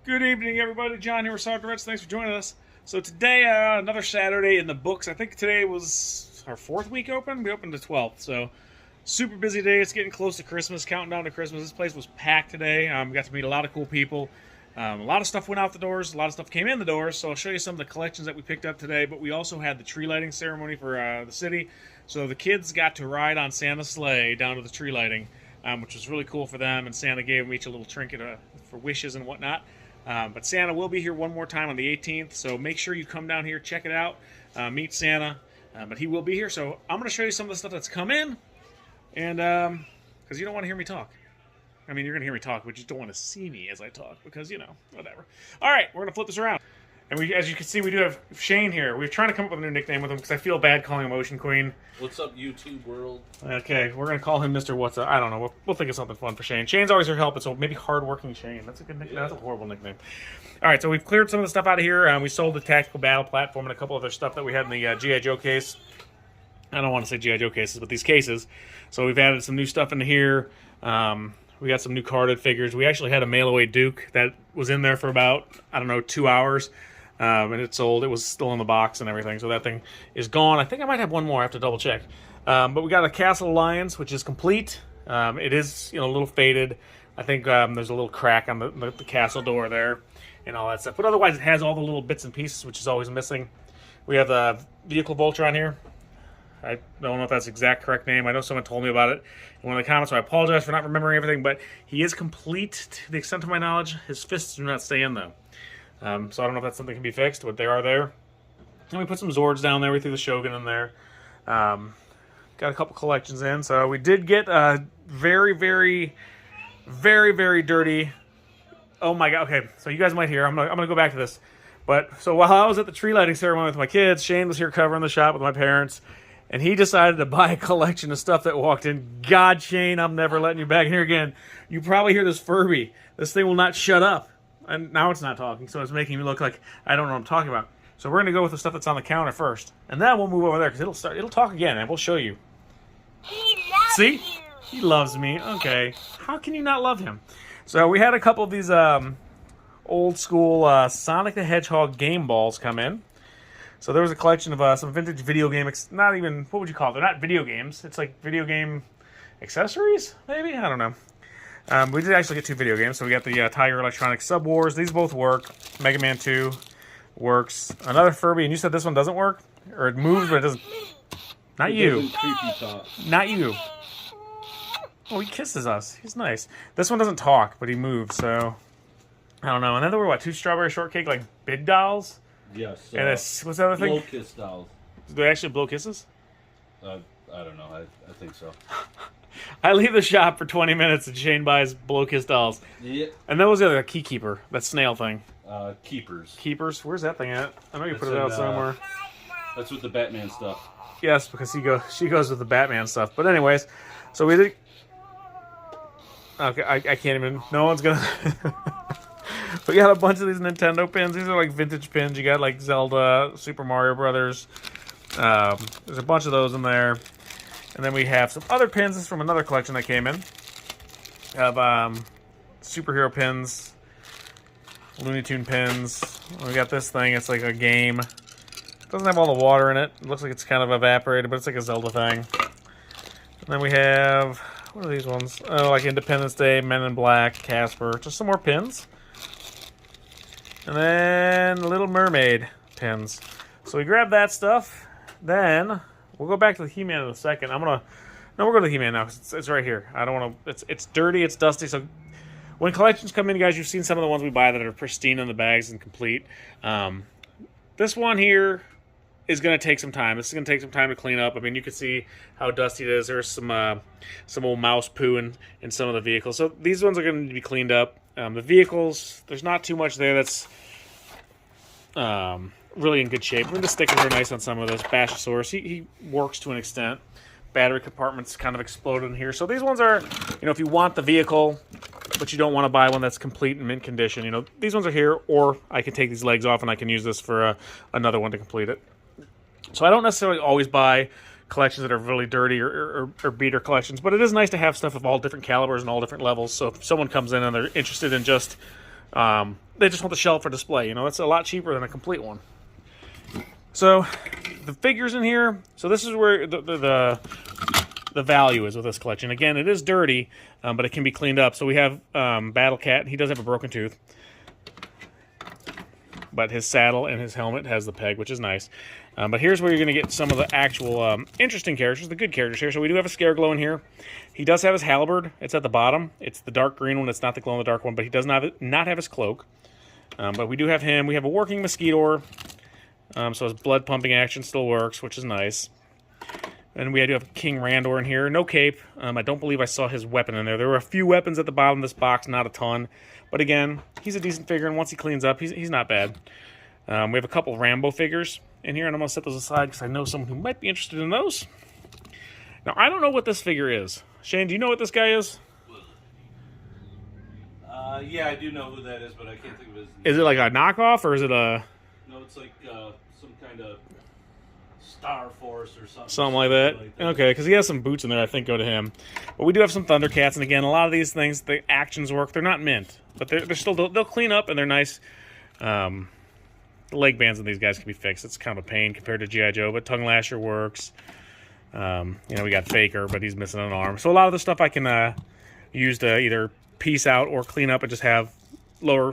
Good evening, everybody. John here with Thundercats. Thanks for joining us. So today, another Saturday in the books. I think today was our 4th week open. We opened the 12th, so super busy day. It's getting close to Christmas, counting down to Christmas. This place was packed today. We got to meet a lot of cool people. A lot of stuff went out the doors. A lot of stuff came in the doors. So I'll show you some of the collections that we picked up today. But we also had the tree lighting ceremony for the city. So the kids got to ride on Santa's sleigh down to the tree lighting, which was really cool for them. And Santa gave them each a little trinket for wishes and whatnot. But Santa will be here one more time on the 18th, so make sure you come down here, check it out, meet Santa. But he will be here, so I'm going to show you some of the stuff that's come in, and because you don't want to hear me talk. I mean, you're going to hear me talk, but you just don't want to see me as I talk, because, you know, whatever. All right, we're going to flip this around. And we, as you can see, we do have Shane here. We're trying to come up with a new nickname with him because I feel bad calling him Ocean Queen. What's up, YouTube world? Okay, we're going to call him Mr. What's Up. I don't know. We'll think of something fun for Shane. Shane's always here helping, so maybe Hardworking Shane. That's a good nickname. Yeah. That's a horrible nickname. All right, so we've cleared some of the stuff out of here. We sold the tactical battle platform and a couple other stuff that we had in the G.I. Joe case. I don't want to say G.I. Joe cases, but these cases. So we've added some new stuff into here. We got some new carded figures. We actually had a mail-away Duke that was in there for about, I don't know, 2 hours. And it sold. It was still in the box and everything, so that thing is gone. I think I might have one more. I have to double check. But we got a Castle Alliance, which is complete. It is, you know, a little faded. I think there's a little crack on the castle door there and all that stuff. But otherwise, it has all the little bits and pieces, which is always missing. We have the Vehicle Vulture on here. I don't know if that's the exact correct name. I know someone told me about it in one of the comments, so I apologize for not remembering everything. But he is complete to the extent of my knowledge. His fists do not stay in, though. So I don't know if that's something that can be fixed, but they are there. And we put some Zords down there. We threw the Shogun in there. Got a couple collections in. So we did get a very, very, very, very dirty. Oh my god. Okay, so you guys might hear. I'm gonna go back to this. But so while I was at the tree lighting ceremony with my kids, Shane was here covering the shop with my parents, and he decided to buy a collection of stuff that walked in. God, Shane, I'm never letting you back in here again. You probably hear this Furby. This thing will not shut up. And now it's not talking, so it's making me look like I don't know what I'm talking about. So we're going to go with the stuff that's on the counter first. And then we'll move over there, because it'll talk again, and we'll show you. See? He loves me. Okay. How can you not love him? So we had a couple of these old school Sonic the Hedgehog game balls come in. So there was a collection of some vintage video game, not even, what would you call it? They're not video games. It's like video game accessories, maybe? I don't know. We did actually get 2 video games, so we got the Tiger Electronics Sub Wars. These both work. Mega Man 2 works. Another Furby, and you said this one doesn't work? Or it moves, but it doesn't... Not you. Not you. Oh, he kisses us. He's nice. This one doesn't talk, but he moves, so... I don't know. And then there were, what, 2 Strawberry Shortcake, like, big dolls? Yes. And what's the other thing? Blow kiss dolls. Do they actually blow kisses? I don't know. I think so. I leave the shop for 20 minutes and Shane buys blow kiss dolls. Yeah. And then was the other Key Keeper, that snail thing. Keepers. Keepers? Where's that thing at? I know you put it out somewhere. That's with the Batman stuff. Yes, because she goes with the Batman stuff. But anyways, so we did... Okay, I can't even... No one's gonna... We got a bunch of these Nintendo pins. These are like vintage pins. You got like Zelda, Super Mario Brothers. There's a bunch of those in there. And then we have some other pins. This is from another collection that came in. Of superhero pins. Looney Tune pins. We got this thing. It's like a game. It doesn't have all the water in it. It looks like it's kind of evaporated, but it's like a Zelda thing. And then we have... What are these ones? Oh, like Independence Day, Men in Black, Casper. Just some more pins. And then Little Mermaid pins. So we grabbed that stuff. Then... We'll go back to the He-Man in a second. No, we'll go to the He-Man now, because it's right here. I don't want to... It's dirty, it's dusty, so... When collections come in, guys, you've seen some of the ones we buy that are pristine in the bags and complete. This one here is going to take some time. This is going to take some time to clean up. I mean, you can see how dusty it is. There's some old mouse poo in some of the vehicles. So these ones are going to need to be cleaned up. The vehicles, there's not too much there that's... really in good shape. I mean, the stickers are nice on some of this. Bashosaurus, he works to an extent. Battery compartment's kind of exploded in here. So these ones are, you know, if you want the vehicle, but you don't want to buy one that's complete and mint condition, you know, these ones are here, or I can take these legs off and I can use this for another one to complete it. So I don't necessarily always buy collections that are really dirty or beater collections, but it is nice to have stuff of all different calibers and all different levels. So if someone comes in and they're interested in just They just want the shell for display. You know, that's a lot cheaper than a complete one. So the figures in here. So this is where the value is with this collection. Again, it is dirty, but it can be cleaned up. So we have Battle Cat. He does have a broken tooth, but his saddle and his helmet has the peg, which is nice. But here's where you're going to get some of the actual interesting characters, the good characters here. So we do have a Scareglow in here. He does have his halberd. It's at the bottom. It's the dark green one. It's not the glow-in-the-dark one, but he does not have his cloak. But we do have him. We have a working Mosquitoer. So his blood pumping action still works, which is nice. And we do have King Randor in here. No cape. I don't believe I saw his weapon in there. There were a few weapons at the bottom of this box, not a ton. But again, he's a decent figure, and once he cleans up, he's not bad. We have a couple of Rambo figures in here, and I'm going to set those aside because I know someone who might be interested in those. Now, I don't know what this figure is. Shane, do you know what this guy is? Yeah, I do know who that is, but I can't think of his name. Is it like a knockoff, or is it a... No, it's like some kind of Star Force or something. Something like that? Okay, because he has some boots in there I think go to him. But we do have some Thundercats, and again, a lot of these things, the actions work. They're not mint, but they're still... They'll clean up, and they're nice. The leg bands of these guys can be fixed. It's kind of a pain compared to G.I. Joe, but Tongue Lasher works. You know, we got Faker, but he's missing an arm. So a lot of the stuff I can use to either piece out or clean up and just have lower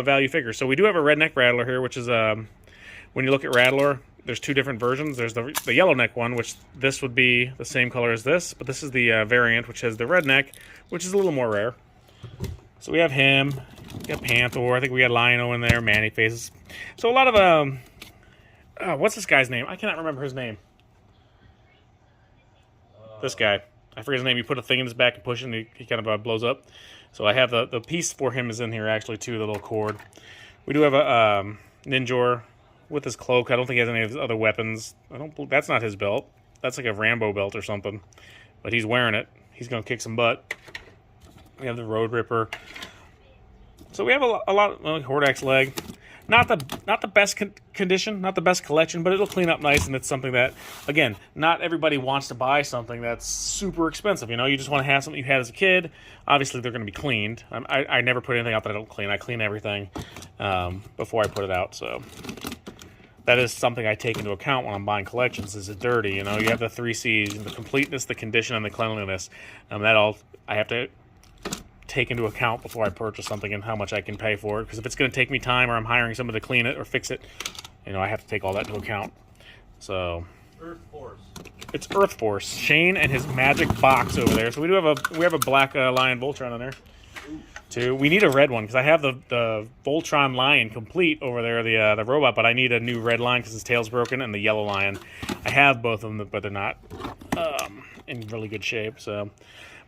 value figures. So we do have a Redneck Rattler here, which is when you look at Rattler, there's two different versions. There's the yellow neck one, which this would be the same color as this, but this is the variant, which has the red neck, which is a little more rare. So we have him. We got Panther. I think we got Lionel in there. Manny faces. So a lot of what's this guy's name? I cannot remember his name. This guy. I forget his name. You put a thing in his back and push it, and he kind of blows up. So I have the piece for him is in here actually too, the little cord. We do have a Ninjor with his cloak. I don't think he has any of his other weapons. That's not his belt. That's like a Rambo belt or something. But he's wearing it. He's gonna kick some butt. We have the Road Ripper. So we have a lot of Hordak's leg. Not the best condition, not the best collection, but it'll clean up nice, and it's something that, again, not everybody wants to buy something that's super expensive. You know, you just want to have something you had as a kid. Obviously, they're going to be cleaned. I never put anything out that I don't clean. I clean everything before I put it out. So that is something I take into account when I'm buying collections. Is it dirty? You know, you have the 3 C's: the completeness, the condition, and the cleanliness. That all I have to take into account before I purchase something and how much I can pay for it. Because if it's going to take me time, or I'm hiring someone to clean it or fix it, you know, I have to take all that into account. So Earth Force. It's Earth Force. Shane and his magic box over there. So we have a black Lion Voltron in there too. We need a red one because I have the Voltron Lion complete over there, the robot, but I need a new red lion because his tail's broken, and the yellow lion. I have both of them, but they're not in really good shape. So,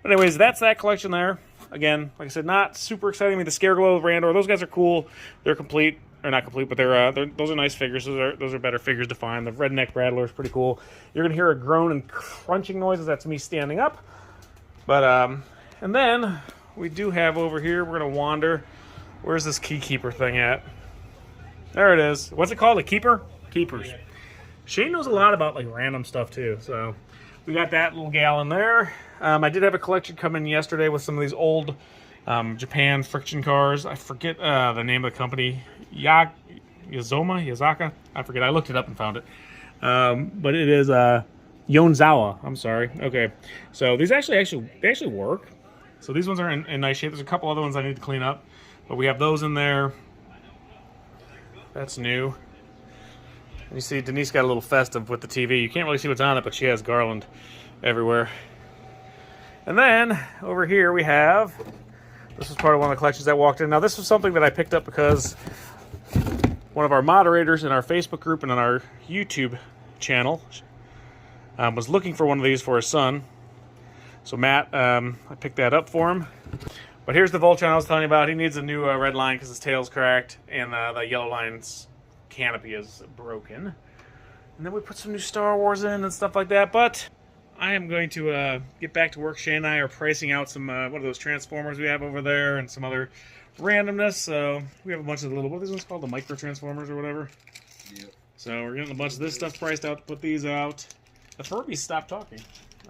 but anyways, that's that collection there. Again, like I said, not super exciting. I mean, the Scareglow, Randor, those guys are cool. They're complete, or not complete, but those are nice figures. Those are better figures to find. The Redneck Rattler is pretty cool. You're gonna hear a groan and crunching noises. That's me standing up. But and then we do have over here. We're gonna wander. Where's this key keeper thing at? There it is. What's it called? A keeper? Keepers. Shane knows a lot about like random stuff too. So we got that little gal in there. I did have a collection come in yesterday with some of these old Japan friction cars. I forget the name of the company. Yazaka? I forget. I looked it up and found it. But it is Yonzawa. I'm sorry. Okay. So these actually work. So these ones are in nice shape. There's a couple other ones I need to clean up. But we have those in there. That's new. And you see Denise got a little festive with the TV. You can't really see what's on it, but she has garland everywhere. And then over here we have, this was part of one of the collections that walked in. Now this was something that I picked up because one of our moderators in our Facebook group and on our YouTube channel was looking for one of these for his son. So Matt, I picked that up for him. But here's the Voltron I was telling you about. He needs a new red line because his tail's cracked and the yellow line's canopy is broken. And then we put some new Star Wars in and stuff like that. But I am going to get back to work. Shane and I are pricing out some one of those Transformers we have over there and some other randomness. So we have a bunch of the little, what is this called? The Micro Transformers or whatever? Yep. So we're getting a bunch of this stuff priced out to put these out. The Furbies stopped talking.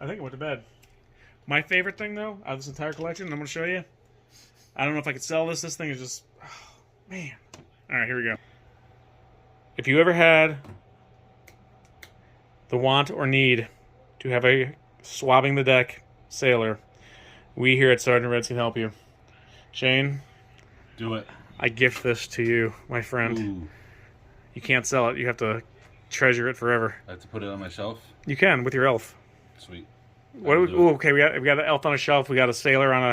I think it went to bed. My favorite thing, though, out of this entire collection, I'm going to show you. I don't know if I could sell this. This thing is just, Man. All right, here we go. If you ever had the want or need to have a swabbing the deck sailor, we here at Sergeant Reds can help you. Shane, Do it. I gift this to you, my friend. Ooh. You can't sell it. You have to treasure it forever. I have to put it on my shelf. You can with your elf. Sweet. What? Ooh, okay, we got an elf on a shelf. We got a sailor on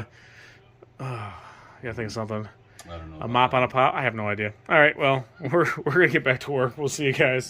a. I gotta think of something. I don't know. A mop on a pot. I have no idea. All right, well, we're gonna get back to work. We'll see you guys.